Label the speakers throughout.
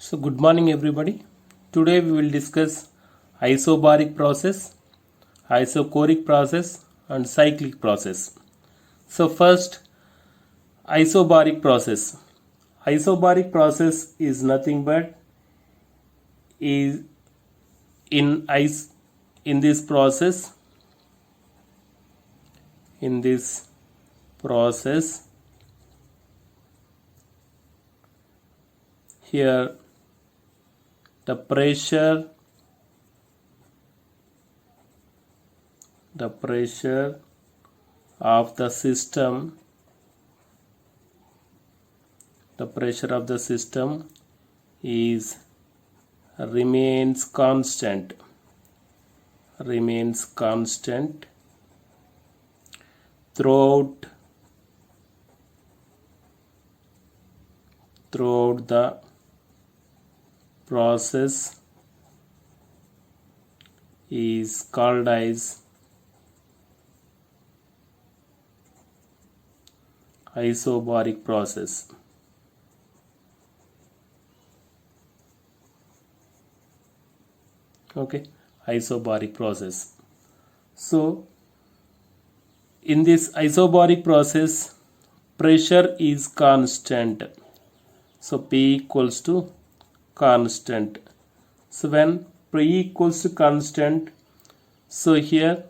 Speaker 1: So good morning everybody. Today we will discuss isobaric process, isochoric process and cyclic process. So first isobaric process. Isobaric process is nothing but is in ice in this process here the pressure of the system is remains constant throughout the process is called as isobaric process. Okay, isobaric process. So in this isobaric process pressure is constant, so P equals to constant. So when P equals to constant, so here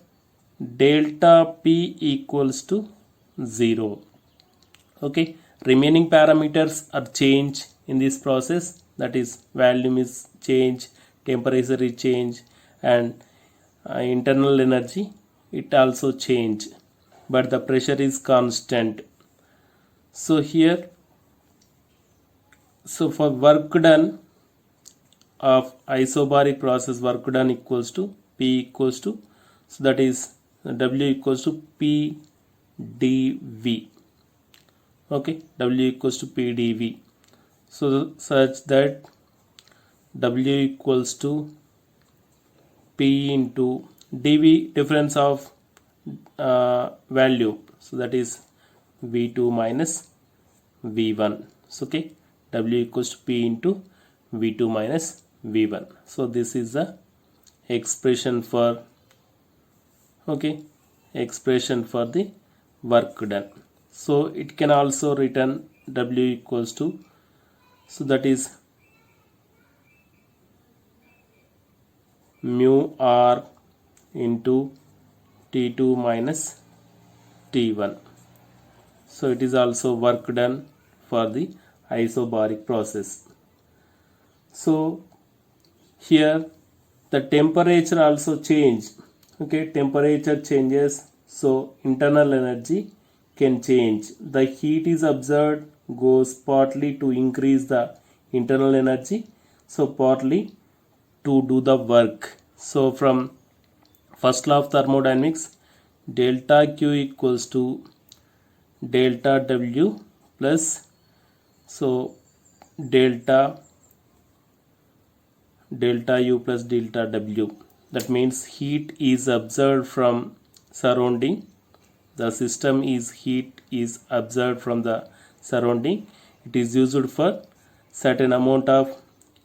Speaker 1: delta P equals to 0. Okay, remaining parameters are changed in this process, that is volume is change, temperature is change, and internal energy it also change, but the pressure is constant. So here, so for work done of isobaric process, work done equals to P equals to, so that is W equals to P dV. Okay, W equals to P dV. So such that W equals to P into dV, difference of value, so that is V2 minus V1. So okay, W equals to P into V2 minus V1. So this is the expression for the work done. So it can also written W equals to, so that is mu R into T2 minus T1. So it is also work done for the isobaric process. So here the temperature also change. Okay, temperature changes, so internal energy can change. The heat is observed goes partly to increase the internal energy, so partly to do the work. So from first law of thermodynamics, delta Q equals to delta W plus, so delta U plus delta W. That means heat is observed from surrounding, the system is heat is observed from the surrounding, it is used for certain amount of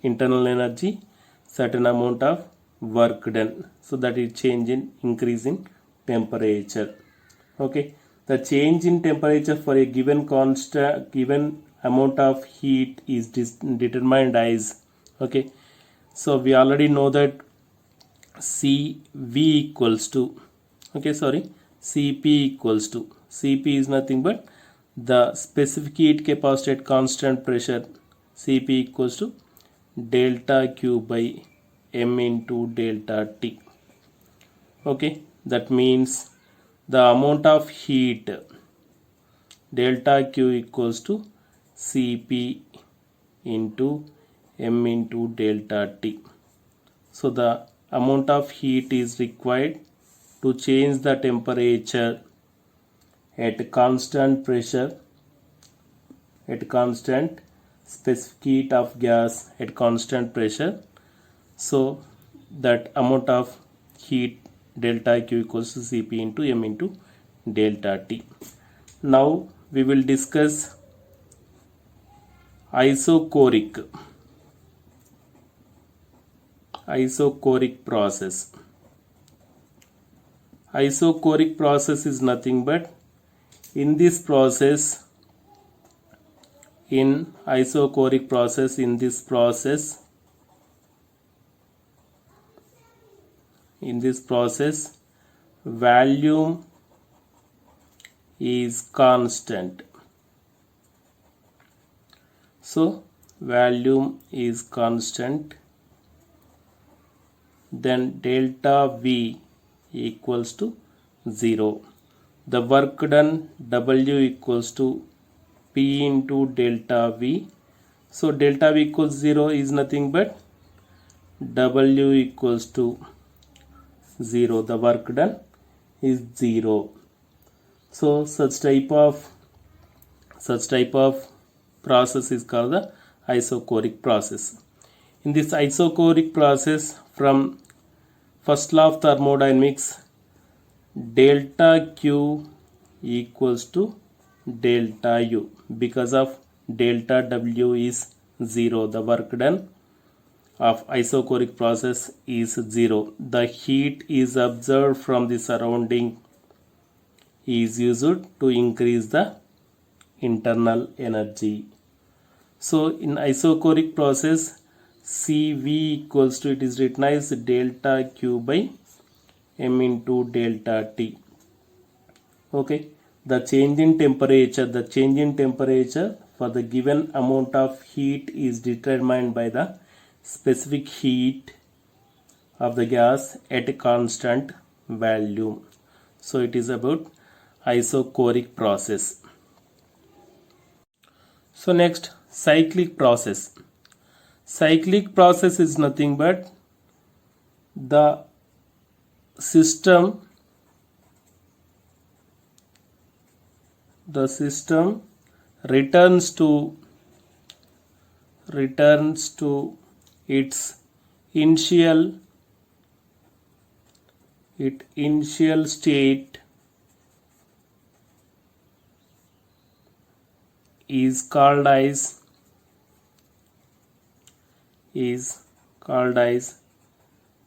Speaker 1: internal energy, certain amount of work done, so that is change in increase in temperature. Okay, the change in temperature for a given given amount of heat is determined as, okay, so we already know that CV equals to, CP equals to, CP is nothing but the specific heat capacity at constant pressure, CP equals to delta Q by M into delta T. Okay, that means the amount of heat delta Q equals to CP into M into delta T. So the amount of heat is required to change the temperature at constant pressure, at constant specific heat of gas at constant pressure. So that amount of heat delta Q equals to Cp into M into delta T. Now we will discuss isochoric. isochoric process. Isochoric process is nothing but in this process, in isochoric process, in this process, volume is constant. So volume is constant, then delta V equals to 0. The work done W equals to P into delta V. So delta V equals 0 is nothing but W equals to 0. The work done is 0. So such type of process is called the isochoric process. In this isochoric process, from first law of thermodynamics, delta Q equals to delta U. Because of delta W is 0, the work done of isochoric process is 0. The heat is absorbed from the surrounding is used to increase the internal energy. So in isochoric process, Cv equals to, it is written as delta Q by M into delta T. Okay, the change in temperature for the given amount of heat is determined by the specific heat of the gas at a constant volume. So it is about isochoric process. So next, cyclic process. Cyclic process is nothing but the system returns to its initial state is called as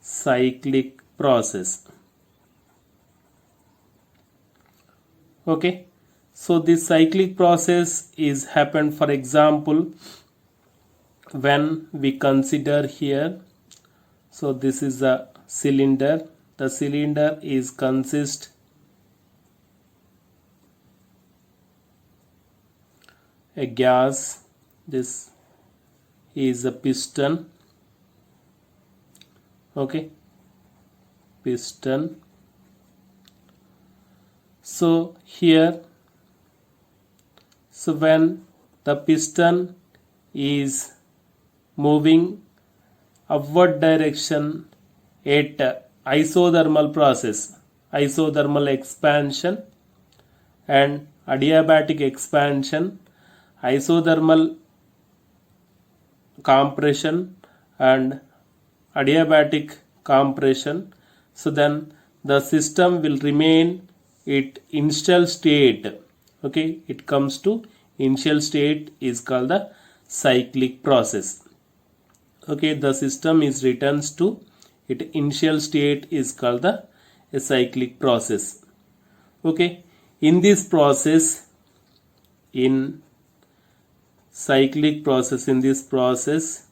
Speaker 1: cyclic process. Okay, so this cyclic process is happened, for example, when we consider here, so this is the cylinder. The cylinder is consist a gas. This is a piston. Okay, piston. So here, so when the piston is moving upward direction at isothermal process, isothermal expansion and adiabatic expansion, isothermal compression and adiabatic compression, so then the system will remain at initial state. Okay, it comes to initial state is called the cyclic process. Okay, the system is returns to its initial state is called the cyclic process. Okay, in this process, in cyclic process, in this process,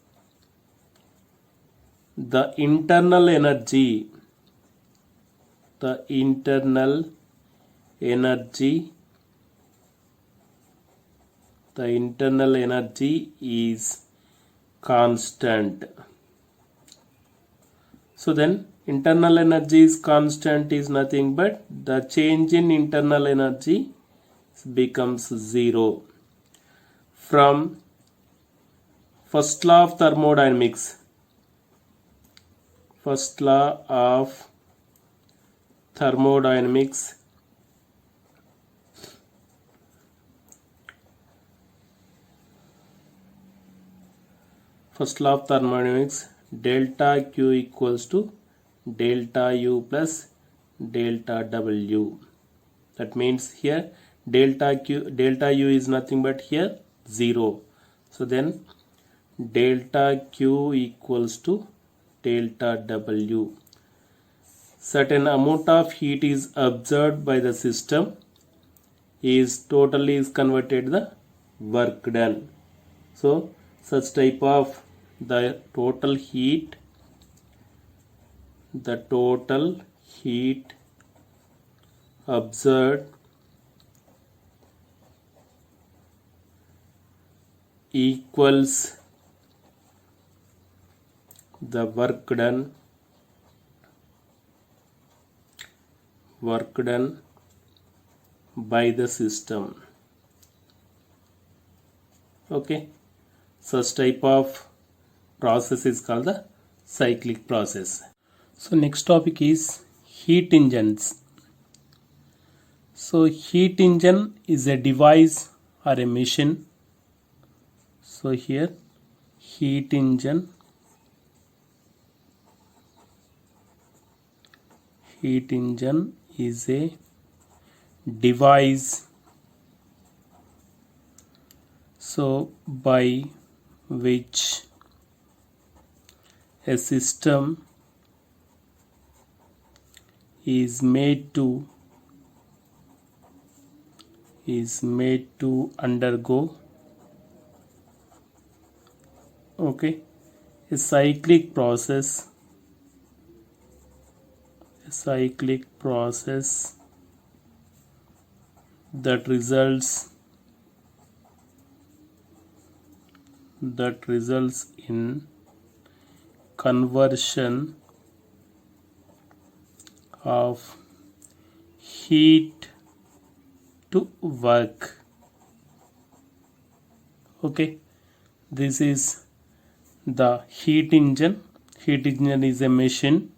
Speaker 1: the internal energy is constant. So then internal energy is constant is nothing but the change in internal energy becomes 0. From first law of thermodynamics, first law of thermodynamics, delta Q equals to delta U plus delta W. That means here delta U is nothing but here 0. So then delta Q equals to delta W. Certain amount of heat is absorbed by the system is totally is converted the work done. So such type of the total heat observed equals the work done by the system. Okay, such type of process is called the cyclic process. So next topic is heat engines. So heat engine is a device or a machine. So here heat engine is a device, so by which a system is made to undergo a cyclic process that results in conversion of heat to work. Okay, this is the heat engine. Heat engine is a machine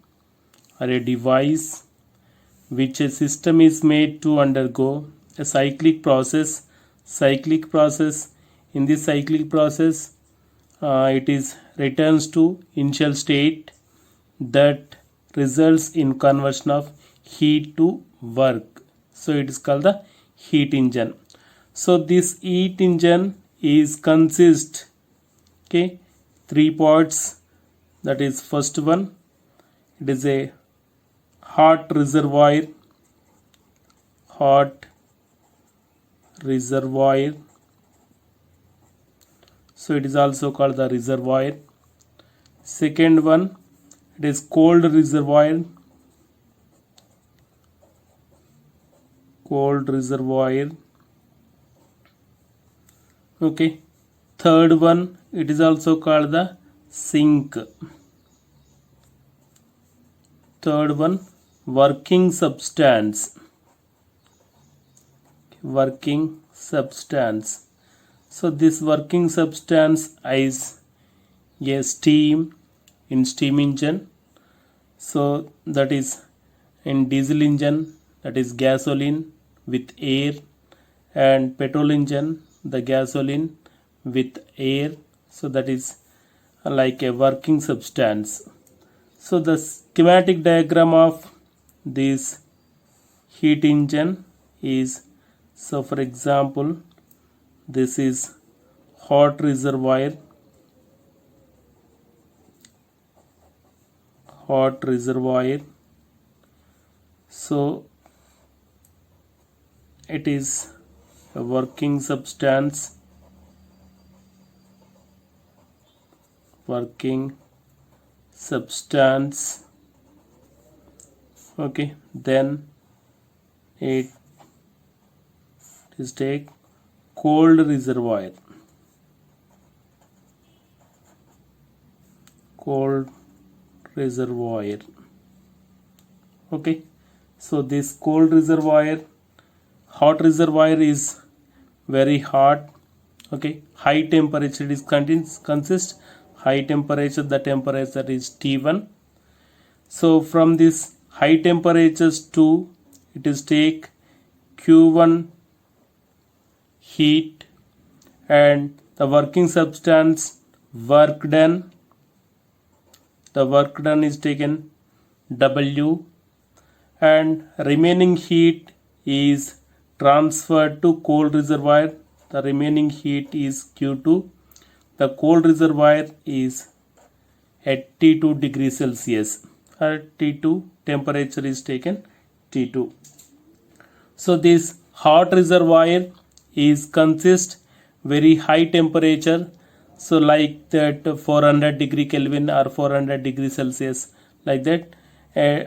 Speaker 1: or a device which a system is made to undergo a cyclic process. In this cyclic process, it is returns to initial state that results in conversion of heat to work. So it is called the heat engine. So this heat engine is consist three parts. That is, first one, it is a hot reservoir. So it is also called the reservoir. Second one, it is cold reservoir. Okay. Third one, it is also called the sink. Third one, working substance. So this working substance is a steam in steam engine. So that is in diesel engine, that is gasoline with air, and petrol engine, the gasoline with air. So that is like a working substance. So the schematic diagram of this heat engine is, so for example, this is hot reservoir. So it is a working substance. Okay, then it is take cold reservoir. Okay, so this cold reservoir, hot reservoir is very hot. Okay, high temperature, it is consist high temperature, the temperature is T1. So from this high temperatures to, it is take Q1 heat, and the working substance work done is taken W, and remaining heat is transferred to cold reservoir. The remaining heat is Q2. The cold reservoir is at T2 degrees Celsius, or T2 temperature is taken T2. So this hot reservoir is consist very high temperature, so like that 400 degree Kelvin or 400 degree Celsius, like that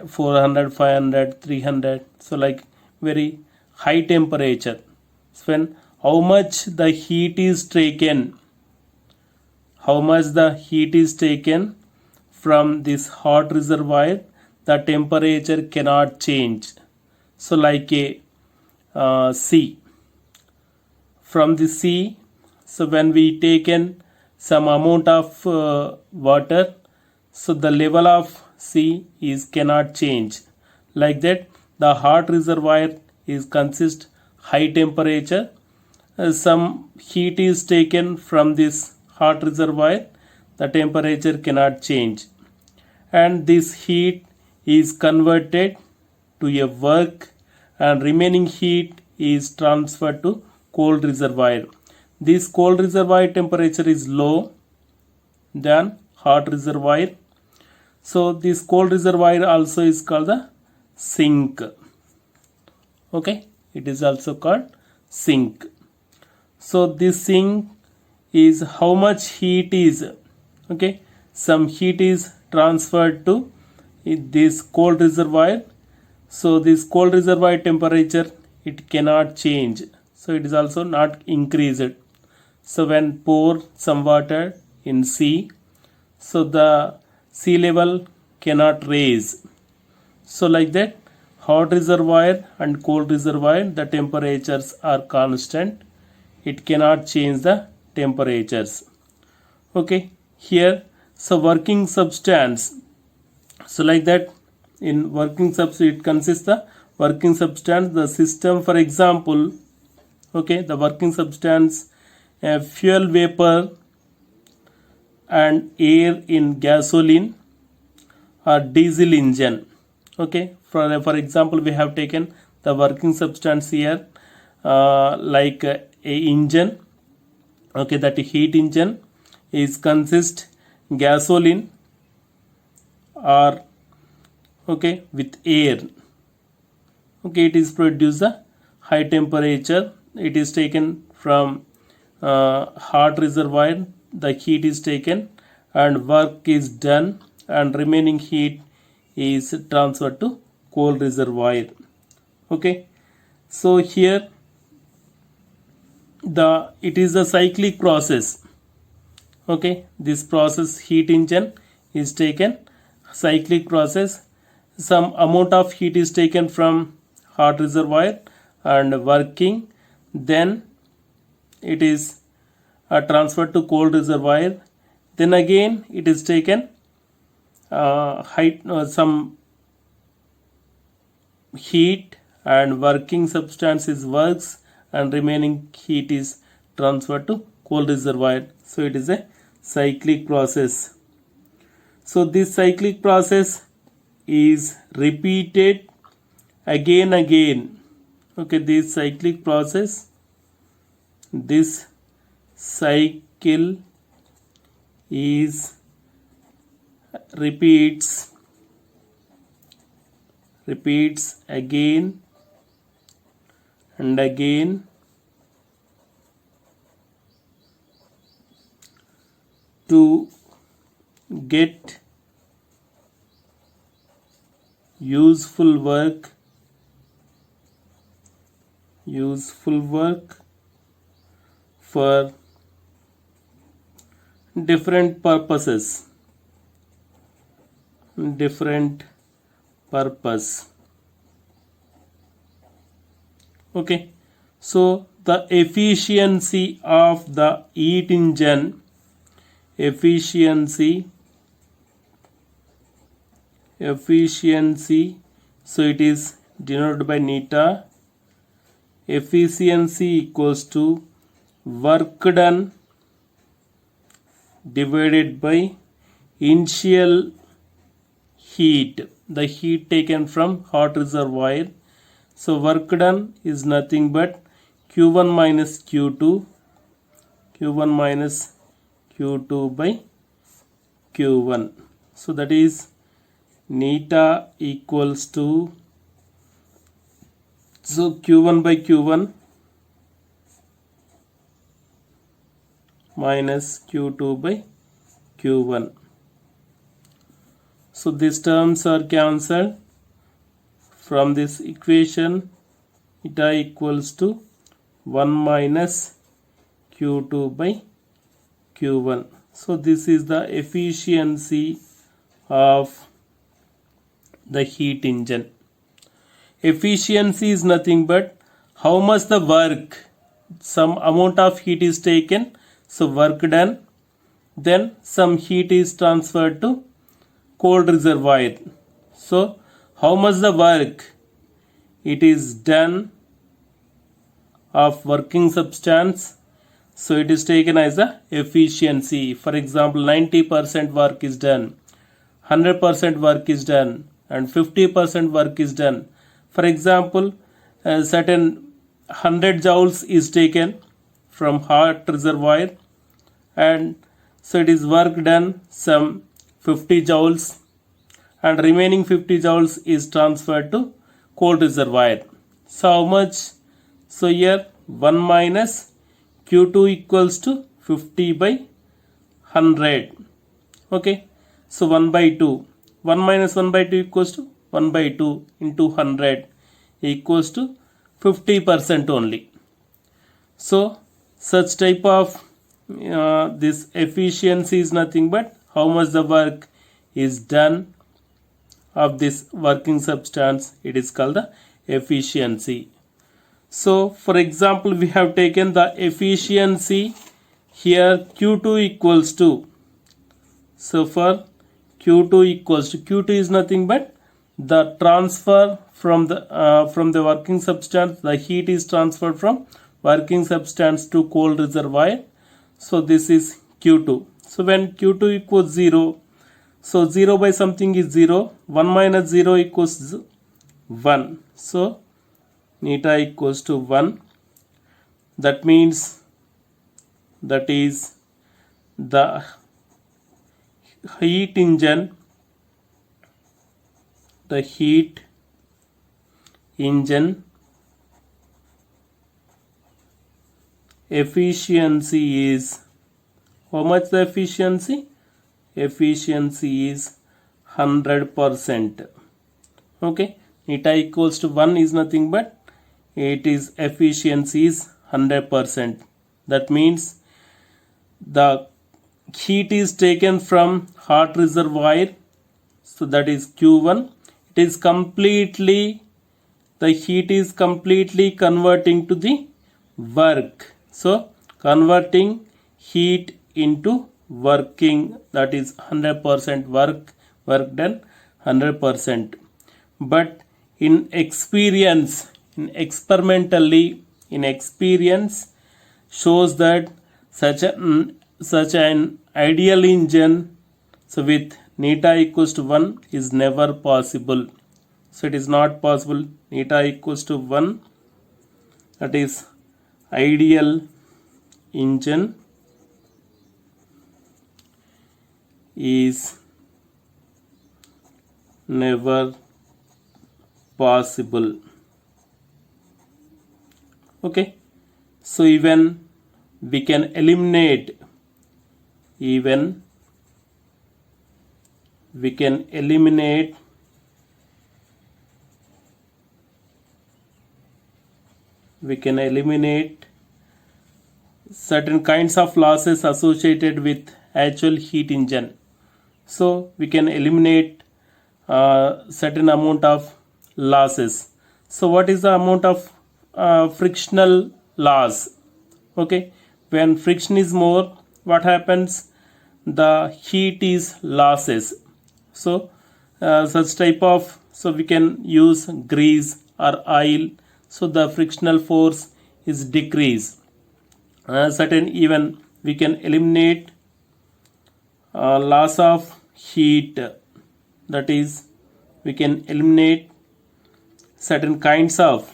Speaker 1: 400, 500, 300, so like very high temperature. So when how much the heat is taken, from this hot reservoir, the temperature cannot change. So like a sea, from the sea, so when we taken some amount of water, so the level of sea is cannot change. Like that the hot reservoir is consist high temperature, some heat is taken from this hot reservoir, the temperature cannot change, and this heat is converted to a work, and remaining heat is transferred to cold reservoir. This cold reservoir temperature is low than hot reservoir, so this cold reservoir also is called the sink. Okay, it is also called sink. So this sink is how much heat is, okay, some heat is transferred to this cold reservoir, so this cold reservoir temperature it cannot change, so it is also not increased. So when pour some water in sea, so the sea level cannot raise. So like that hot reservoir and cold reservoir, the temperatures are constant, it cannot change the temperatures. Okay, here so working substance, so like that in working substance it consists the working substance, the system, for example, okay, the working substance fuel vapor and air in gasoline or diesel engine. Okay, for example we have taken the working substance here, like a engine, okay, that heat engine is consist gasoline or okay with air, okay, it is produce a high temperature, it is taken from hot reservoir, the heat is taken and work is done, and remaining heat is transferred to cold reservoir. Okay, so here it is a cyclic process. Okay, this process heat engine is taken cyclic process, some amount of heat is taken from hot reservoir and working, then it is transferred to cold reservoir, then again it is taken some heat and working substance is works, and remaining heat is transferred to cold reservoir, so it is a cyclic process. So this cyclic process is repeated again. Okay, this cyclic process, this cycle is repeats again and again to get useful work for different purpose. Okay, so the efficiency of the heat engine, efficiency, so it is denoted by neta. Efficiency equals to work done divided by initial heat, the heat taken from hot reservoir. So work done is nothing but Q1 minus Q2 by q1. So that is neta equals to, so q1 by q1 minus q2 by q1. So these terms are cancelled. From this equation, eta equals to 1 minus q2 by q1. So this is the efficiency of the heat engine. Efficiency is nothing but how much the work, some amount of heat is taken, so work done, then some heat is transferred to cold reservoir. So how much the work it is done of working substance, so it is taken as a efficiency. For example, 90% work is done, 100% work is done, and 50% work is done. For example, a certain 100 joules is taken from hot reservoir, and so it is work done some 50 joules, and remaining 50 joules is transferred to cold reservoir. So how much? So here 1 minus q2 equals to 50 by 100. Okay, so 1 by 2. 1 minus 1 by 2 equals to 1 by 2 into 100 equals to 50% only. So such type of this efficiency is nothing but how much the work is done of this working substance. It is called the efficiency. So for example, we have taken the efficiency here q2 equals to, so for q2 equals to, q2 is nothing but the transfer from the working substance, the heat is transferred from working substance to cold reservoir. So this is q2. So when q2 equals 0, so 0 by something is 0, 1 minus 0 equals 1. So neta equals to 1. That means that is the heat engine, the heat engine efficiency is, how much the efficiency? Efficiency is 100%. Okay, eta equals to 1 is nothing but it is efficiency is 100%. That means the heat is taken from hot reservoir, so that is q1. It is completely, the heat is completely converting to the work. So converting heat into working, that is 100% work done 100%. But in experience, in experimentally, in experience shows that such an ideal engine, so with neta equals to 1 is never possible. So it is not possible. Neta equals to 1, that is ideal engine is never possible. Okay, so even we can eliminate, even we can eliminate certain kinds of losses associated with actual heat engine. So we can eliminate certain amount of losses. So what is the amount of frictional loss? Okay, when friction is more, what happens? The heat is losses. So such type of, so we can use grease or oil, so the frictional force is decreased. Certain, even we can eliminate loss of heat, that is we can eliminate certain kinds of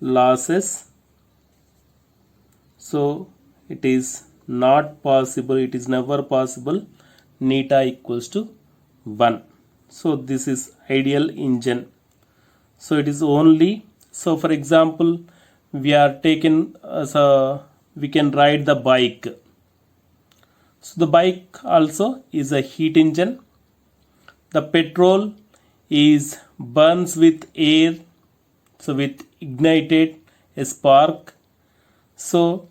Speaker 1: losses So it is not possible, it is never possible neta equals to 1. So this is ideal engine. So it is only, so for example we are taken so we can ride the bike. So the bike also is a heat engine. The petrol is burns with air, so with ignited a spark. So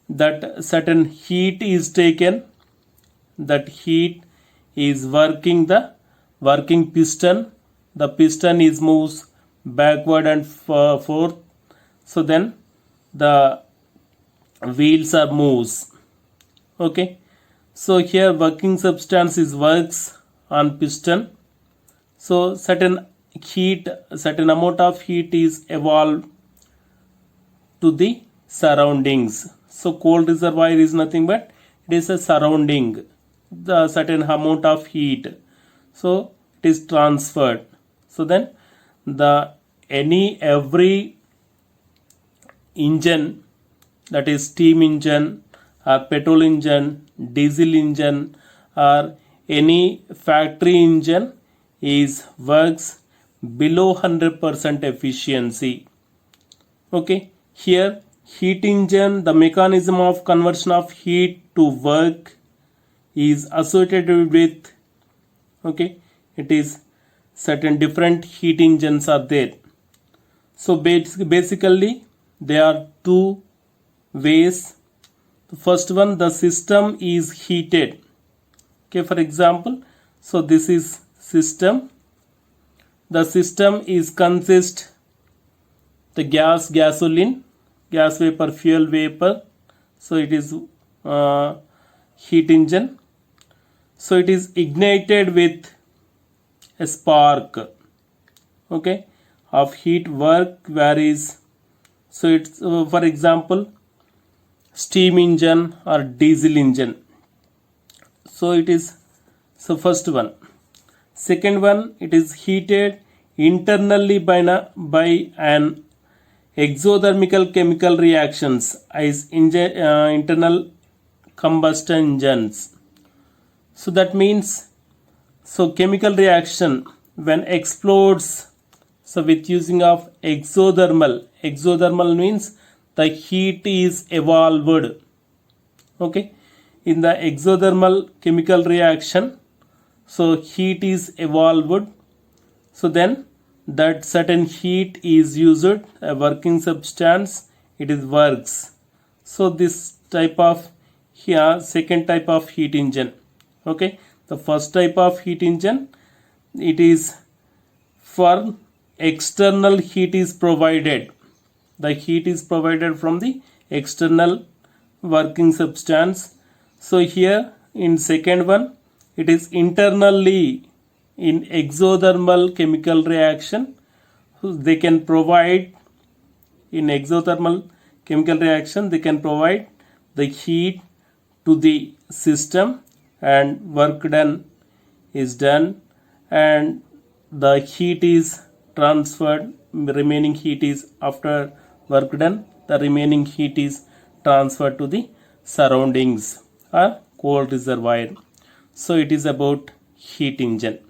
Speaker 1: that certain heat is taken, that heat is working the working piston. The piston is moves backward and forth. So then the wheels are moves. Okay, so here working substance is works on piston. So certain heat, certain amount of heat is evolved to the surroundings. So cold reservoir is nothing but it is a surrounding, the certain amount of heat, so it is transferred. So then the every engine, that is steam engine or petrol engine, diesel engine or any factory engine is works below 100% efficiency. Okay, here heat engine, the mechanism of conversion of heat to work is associated with, okay, it is certain different heat engines are there. So basically there are two ways. The first one, the system is heated. Okay, for example, so this is system. The system is consist the gas, gasoline, gas vapor, fuel vapor. So it is heat engine. So it is ignited with a spark, okay, of heat work varies. So it's for example steam engine or diesel engine. So it is, so first one. Second one, it is heated internally by an exothermical chemical reactions as internal combustion engines. So that means, so chemical reaction when explodes, so with using of exothermal means the heat is evolved. Okay, in the exothermal chemical reaction, so heat is evolved. So then that certain heat is used, a working substance, it is works. So this type of here, second type of heat engine. Okay, the first type of heat engine, it is for external heat is provided, the heat is provided from the external working substance. So here in second one, it is internally in exothermal chemical reaction. They can provide, in exothermal chemical reaction they can provide the heat to the system and work done is done, and the heat is transferred, remaining heat is, after work done, the remaining heat is transferred to the surroundings or cold reservoir. So it is about heat engine.